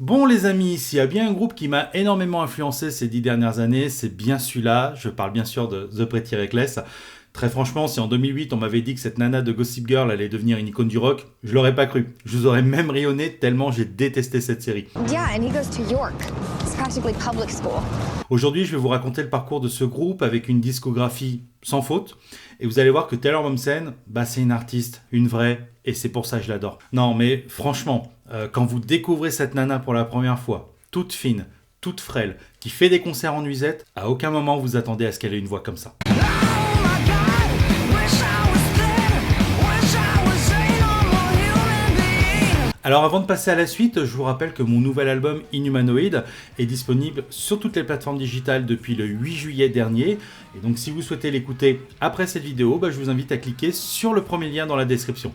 Bon les amis, s'il y a bien un groupe qui m'a énormément influencé ces 10 dernières années, c'est bien celui-là. Je parle bien sûr de The Pretty Reckless. Très franchement, si en 2008 on m'avait dit que cette nana de Gossip Girl allait devenir une icône du rock, je l'aurais pas cru. Je vous aurais même ri au nez tellement j'ai détesté cette série. Yeah, and he goes to York. It's practically public school. Aujourd'hui, je vais vous raconter le parcours de ce groupe avec une discographie sans faute. Et vous allez voir que Taylor Momsen, c'est une artiste, une vraie, et c'est pour ça que je l'adore. Non, mais franchement, quand vous découvrez cette nana pour la première fois, toute fine, toute frêle, qui fait des concerts en nuisette, à aucun moment vous attendez à ce qu'elle ait une voix comme ça. Alors avant de passer à la suite, je vous rappelle que mon nouvel album Inhumanoid est disponible sur toutes les plateformes digitales depuis le 8 juillet dernier. Et donc si vous souhaitez l'écouter après cette vidéo, je vous invite à cliquer sur le premier lien dans la description.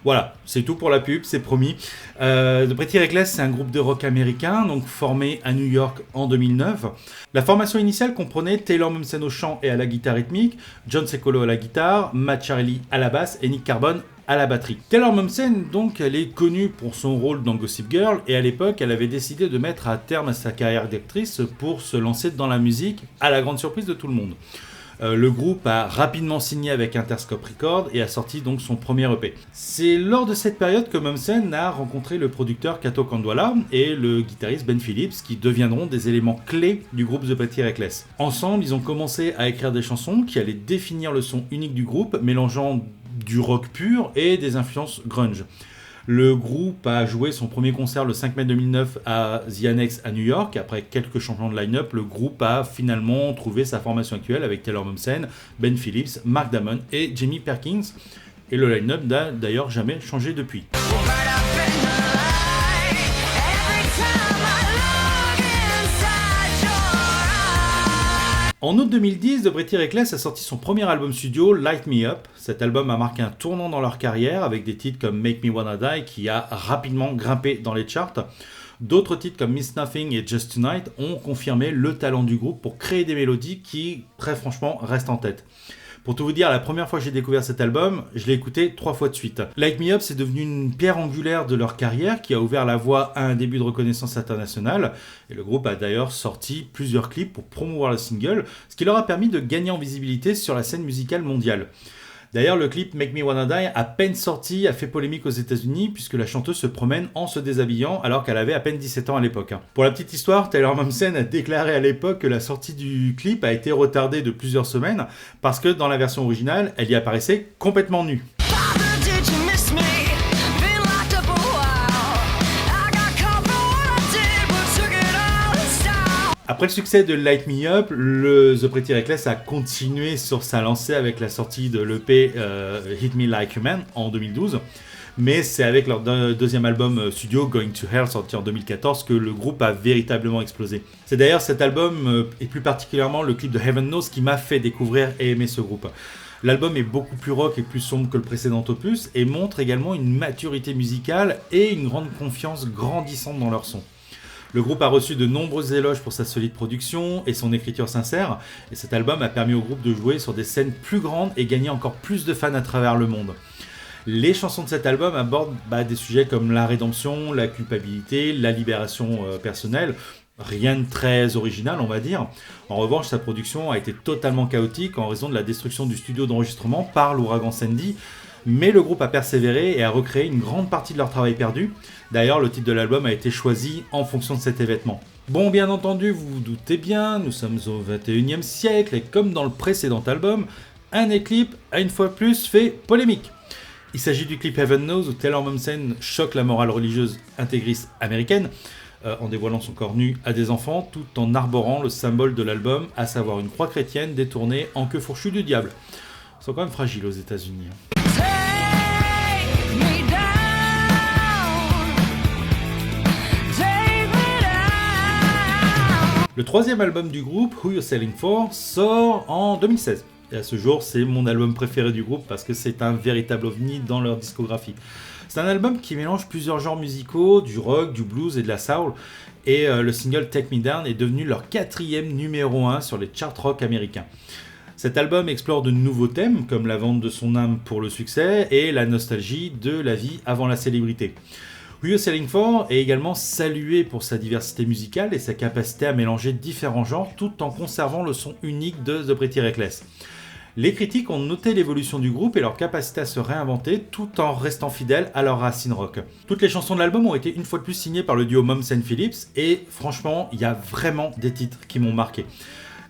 Voilà, c'est tout pour la pub, c'est promis. The Pretty Reckless, c'est un groupe de rock américain, donc formé à New York en 2009. La formation initiale comprenait Taylor Momsen au chant et à la guitare rythmique, John Secolo à la guitare, Matt Charley à la basse et Nick Carbone à la batterie. Taylor Momsen, donc, elle est connue pour son rôle dans Gossip Girl et à l'époque, elle avait décidé de mettre un terme à sa carrière d'actrice pour se lancer dans la musique, à la grande surprise de tout le monde. Le groupe a rapidement signé avec Interscope Records et a sorti donc son premier EP. C'est lors de cette période que Momsen a rencontré le producteur Kato Kandwala et le guitariste Ben Phillips qui deviendront des éléments clés du groupe The Pretty Reckless. Ensemble, ils ont commencé à écrire des chansons qui allaient définir le son unique du groupe, mélangeant du rock pur et des influences grunge. Le groupe a joué son premier concert le 5 mai 2009 à The Annex à New York. Après quelques changements de line-up, le groupe a finalement trouvé sa formation actuelle avec Taylor Momsen, Ben Phillips, Mark Damon et Jamie Perkins. Et le line-up n'a d'ailleurs jamais changé depuis. En août 2010, The Pretty Reckless a sorti son premier album studio, Light Me Up. Cet album a marqué un tournant dans leur carrière avec des titres comme Make Me Wanna Die qui a rapidement grimpé dans les charts. D'autres titres comme Miss Nothing et Just Tonight ont confirmé le talent du groupe pour créer des mélodies qui, très franchement, restent en tête. Pour tout vous dire, la première fois que j'ai découvert cet album, je l'ai écouté 3 fois de suite. Light Me Up, c'est devenu une pierre angulaire de leur carrière qui a ouvert la voie à un début de reconnaissance internationale. Et le groupe a d'ailleurs sorti plusieurs clips pour promouvoir le single, ce qui leur a permis de gagner en visibilité sur la scène musicale mondiale. D'ailleurs, le clip Make Me Wanna Die, à peine sorti, a fait polémique aux États-Unis puisque la chanteuse se promène en se déshabillant alors qu'elle avait à peine 17 ans à l'époque. Pour la petite histoire, Taylor Momsen a déclaré à l'époque que la sortie du clip a été retardée de plusieurs semaines parce que dans la version originale, elle y apparaissait complètement nue. Après le succès de Light Me Up, The Pretty Reckless a continué sur sa lancée avec la sortie de l'EP Hit Me Like a Man en 2012. Mais c'est avec leur deuxième album studio, Going to Hell, sorti en 2014, que le groupe a véritablement explosé. C'est d'ailleurs cet album, et plus particulièrement le clip de Heaven Knows, qui m'a fait découvrir et aimer ce groupe. L'album est beaucoup plus rock et plus sombre que le précédent opus, et montre également une maturité musicale et une grande confiance grandissante dans leur son. Le groupe a reçu de nombreux éloges pour sa solide production et son écriture sincère, et cet album a permis au groupe de jouer sur des scènes plus grandes et gagner encore plus de fans à travers le monde. Les chansons de cet album abordent des sujets comme la rédemption, la culpabilité, la libération personnelle. Rien de très original, on va dire. En revanche, sa production a été totalement chaotique en raison de la destruction du studio d'enregistrement par l'ouragan Sandy. Mais le groupe a persévéré et a recréé une grande partie de leur travail perdu. D'ailleurs, le titre de l'album a été choisi en fonction de cet événement. Bon, bien entendu, vous vous doutez bien, nous sommes au 21e siècle et comme dans le précédent album, un clip a une fois plus fait polémique. Il s'agit du clip Heaven Knows où Taylor Momsen choque la morale religieuse intégriste américaine en dévoilant son corps nu à des enfants tout en arborant le symbole de l'album, à savoir une croix chrétienne détournée en queue fourchue du diable. Ils sont quand même fragiles aux États-Unis. Le troisième album du groupe, Who You're Selling For, sort en 2016. Et à ce jour, c'est mon album préféré du groupe parce que c'est un véritable ovni dans leur discographie. C'est un album qui mélange plusieurs genres musicaux, du rock, du blues et de la soul. Et le single Take Me Down est devenu leur 4e numéro 1 sur les charts rock américains. Cet album explore de nouveaux thèmes comme la vente de son âme pour le succès et la nostalgie de la vie avant la célébrité. We Are Selling For est également salué pour sa diversité musicale et sa capacité à mélanger différents genres tout en conservant le son unique de The Pretty Reckless. Les critiques ont noté l'évolution du groupe et leur capacité à se réinventer tout en restant fidèles à leurs racines rock. Toutes les chansons de l'album ont été une fois de plus signées par le duo Mommsen Phillips et franchement, il y a vraiment des titres qui m'ont marqué.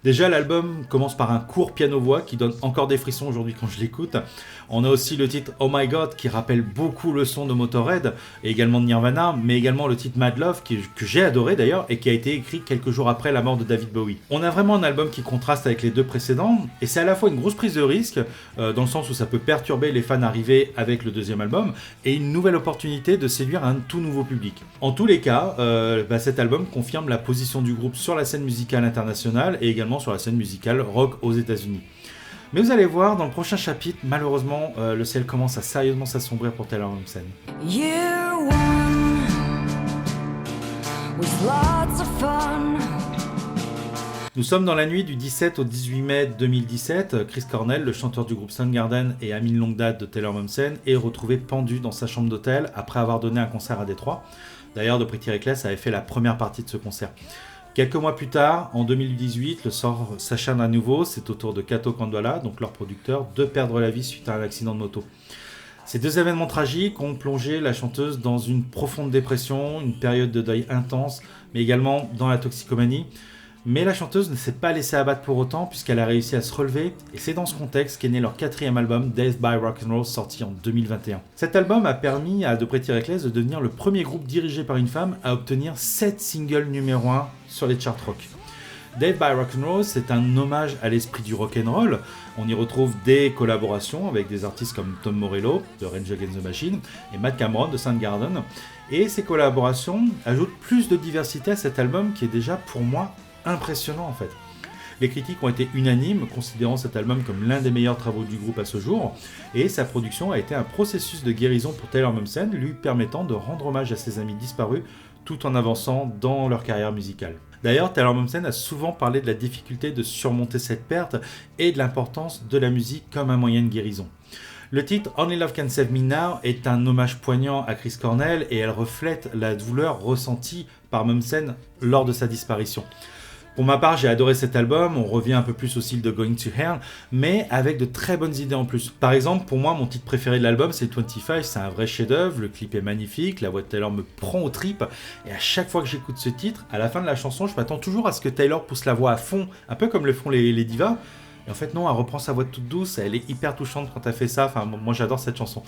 Déjà, l'album commence par un court piano-voix qui donne encore des frissons aujourd'hui quand je l'écoute. On a aussi le titre Oh My God qui rappelle beaucoup le son de Motörhead et également de Nirvana, mais également le titre Mad Love que j'ai adoré d'ailleurs et qui a été écrit quelques jours après la mort de David Bowie. On a vraiment un album qui contraste avec les deux précédents et c'est à la fois une grosse prise de risque dans le sens où ça peut perturber les fans arrivés avec le deuxième album et une nouvelle opportunité de séduire un tout nouveau public. En tous les cas, cet album confirme la position du groupe sur la scène musicale internationale et également sur la scène musicale rock aux États-Unis. Mais vous allez voir, dans le prochain chapitre, malheureusement, le ciel commence à sérieusement s'assombrir pour Taylor Momsen. Nous sommes dans la nuit du 17 au 18 mai 2017. Chris Cornell, le chanteur du groupe Soundgarden et ami de longue date de Taylor Momsen, est retrouvé pendu dans sa chambre d'hôtel après avoir donné un concert à Détroit. D'ailleurs, The Pretty Reckless avait fait la première partie de ce concert. Quelques mois plus tard, en 2018, le sort s'acharne à nouveau. C'est au tour de Kato Kandwala, donc leur producteur, de perdre la vie suite à un accident de moto. Ces deux événements tragiques ont plongé la chanteuse dans une profonde dépression, une période de deuil intense, mais également dans la toxicomanie. Mais la chanteuse ne s'est pas laissée abattre pour autant puisqu'elle a réussi à se relever et c'est dans ce contexte qu'est né leur quatrième album Death by Rock'n'Roll sorti en 2021. Cet album a permis à The Pretty Reckless de devenir le premier groupe dirigé par une femme à obtenir 7 singles numéro 1 sur les charts rock. Death by Rock'n'Roll, c'est un hommage à l'esprit du rock'n'roll. On y retrouve des collaborations avec des artistes comme Tom Morello de Rage Against the Machine et Matt Cameron de Soundgarden. Et ces collaborations ajoutent plus de diversité à cet album qui est déjà pour moi impressionnant en fait. Les critiques ont été unanimes, considérant cet album comme l'un des meilleurs travaux du groupe à ce jour, et sa production a été un processus de guérison pour Taylor Momsen, lui permettant de rendre hommage à ses amis disparus tout en avançant dans leur carrière musicale. D'ailleurs, Taylor Momsen a souvent parlé de la difficulté de surmonter cette perte et de l'importance de la musique comme un moyen de guérison. Le titre Only Love Can Save Me Now est un hommage poignant à Chris Cornell et elle reflète la douleur ressentie par Momsen lors de sa disparition. Pour ma part, j'ai adoré cet album, on revient un peu plus au style de Going to Hell, mais avec de très bonnes idées en plus. Par exemple, pour moi, mon titre préféré de l'album, c'est 25, c'est un vrai chef-d'œuvre, le clip est magnifique, la voix de Taylor me prend aux tripes, et à chaque fois que j'écoute ce titre, à la fin de la chanson, je m'attends toujours à ce que Taylor pousse la voix à fond, un peu comme le font les divas. Et en fait non, elle reprend sa voix toute douce, elle est hyper touchante quand elle fait ça, enfin moi j'adore cette chanson.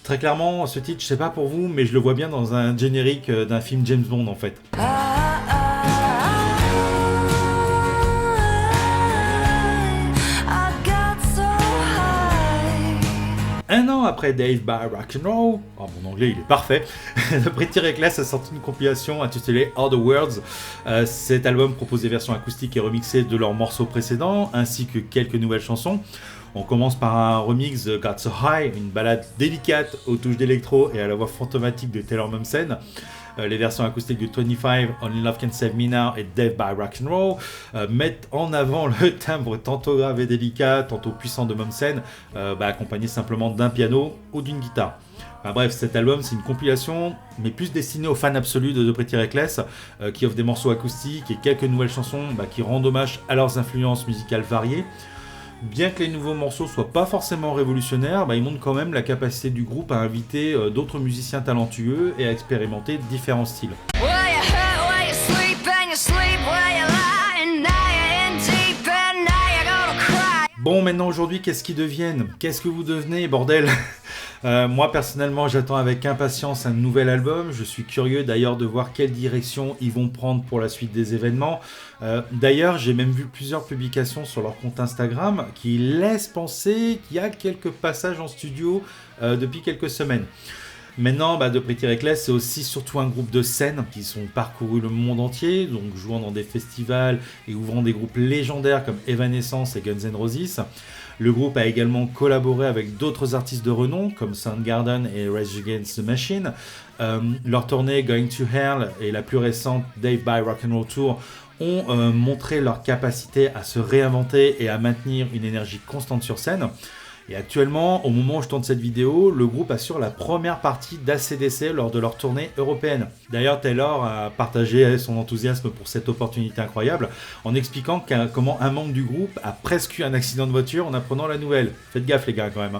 Très clairement, ce titre, je sais pas pour vous, mais je le vois bien dans un générique d'un film James Bond en fait. Un an après Death by Rock'n'Roll, oh, mon anglais il est parfait, The Pretty Reckless a sorti une compilation intitulée All the Words. Cet album propose des versions acoustiques et remixées de leurs morceaux précédents, ainsi que quelques nouvelles chansons. On commence par un remix de Got So High, une ballade délicate aux touches d'électro et à la voix fantomatique de Taylor Momsen. Les versions acoustiques de 25, Only Love Can Save Me Now et Death by Rock'n'Roll mettent en avant le timbre tantôt grave et délicat, tantôt puissant de Momsen, accompagné simplement d'un piano ou d'une guitare. Bref, cet album c'est une compilation, mais plus destinée aux fans absolus de The Pretty Reckless, qui offre des morceaux acoustiques et quelques nouvelles chansons qui rendent hommage à leurs influences musicales variées. Bien que les nouveaux morceaux soient pas forcément révolutionnaires, ils montrent quand même la capacité du groupe à inviter d'autres musiciens talentueux et à expérimenter différents styles. Bon, maintenant aujourd'hui, qu'est-ce qu'ils deviennent ? Qu'est-ce que vous devenez, bordel ? Moi personnellement j'attends avec impatience un nouvel album, je suis curieux d'ailleurs de voir quelle direction ils vont prendre pour la suite des événements. D'ailleurs j'ai même vu plusieurs publications sur leur compte Instagram qui laissent penser qu'il y a quelques passages en studio depuis quelques semaines. Maintenant, The Pretty Reckless, c'est aussi surtout un groupe de scènes qui sont parcourus le monde entier, donc jouant dans des festivals et ouvrant des groupes légendaires comme Evanescence et Guns N' Roses. Le groupe a également collaboré avec d'autres artistes de renom comme Soundgarden et Rage Against the Machine. Leur tournée Going to Hell et la plus récente Death by Rock'n'Roll Tour ont montré leur capacité à se réinventer et à maintenir une énergie constante sur scène. Et actuellement, au moment où je tourne cette vidéo, le groupe assure la première partie d'ACDC lors de leur tournée européenne. D'ailleurs, Taylor a partagé son enthousiasme pour cette opportunité incroyable en expliquant comment un membre du groupe a presque eu un accident de voiture en apprenant la nouvelle. Faites gaffe les gars quand même.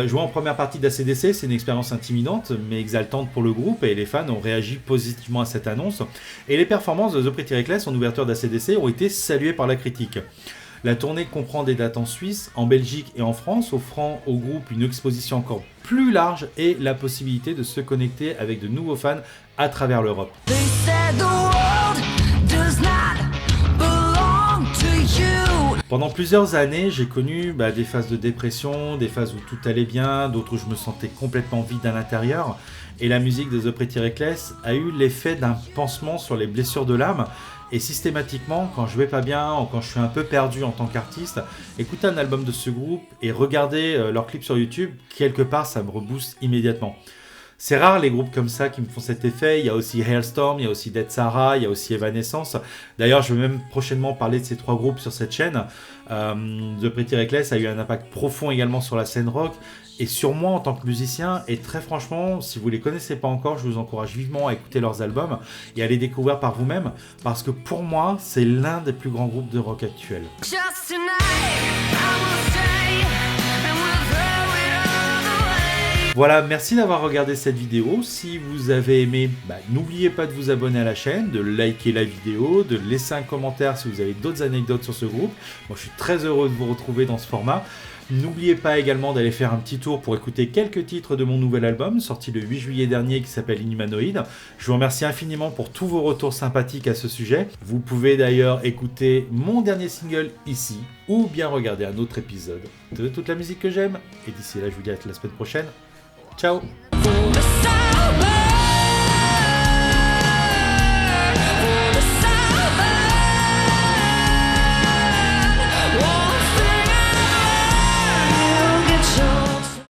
Jouer en première partie d'ACDC, c'est une expérience intimidante mais exaltante pour le groupe et les fans ont réagi positivement à cette annonce. Et les performances de The Pretty Reckless en ouverture d'ACDC ont été saluées par la critique. La tournée comprend des dates en Suisse, en Belgique et en France, offrant au groupe une exposition encore plus large et la possibilité de se connecter avec de nouveaux fans à travers l'Europe. Pendant plusieurs années, j'ai connu des phases de dépression, des phases où tout allait bien, d'autres où je me sentais complètement vide à l'intérieur. Et la musique de The Pretty Reckless a eu l'effet d'un pansement sur les blessures de l'âme. Et systématiquement, quand je vais pas bien ou quand je suis un peu perdu en tant qu'artiste, écouter un album de ce groupe et regarder leurs clips sur YouTube, quelque part ça me rebooste immédiatement. C'est rare les groupes comme ça qui me font cet effet. Il y a aussi Hailstorm, il y a aussi Dead Sahara, il y a aussi Evanescence. D'ailleurs, je vais même prochainement parler de ces 3 groupes sur cette chaîne. The Pretty Reckless a eu un impact profond également sur la scène rock et sur moi en tant que musicien. Et très franchement, si vous les connaissez pas encore, je vous encourage vivement à écouter leurs albums et à les découvrir par vous-même parce que pour moi, c'est l'un des plus grands groupes de rock actuels. Voilà, merci d'avoir regardé cette vidéo. Si vous avez aimé, n'oubliez pas de vous abonner à la chaîne, de liker la vidéo, de laisser un commentaire si vous avez d'autres anecdotes sur ce groupe. Moi, je suis très heureux de vous retrouver dans ce format. N'oubliez pas également d'aller faire un petit tour pour écouter quelques titres de mon nouvel album, sorti le 8 juillet dernier, qui s'appelle Inhumanoid. Je vous remercie infiniment pour tous vos retours sympathiques à ce sujet. Vous pouvez d'ailleurs écouter mon dernier single ici, ou bien regarder un autre épisode de toute la musique que j'aime. Et d'ici là, je vous dis à la semaine prochaine. Ciao!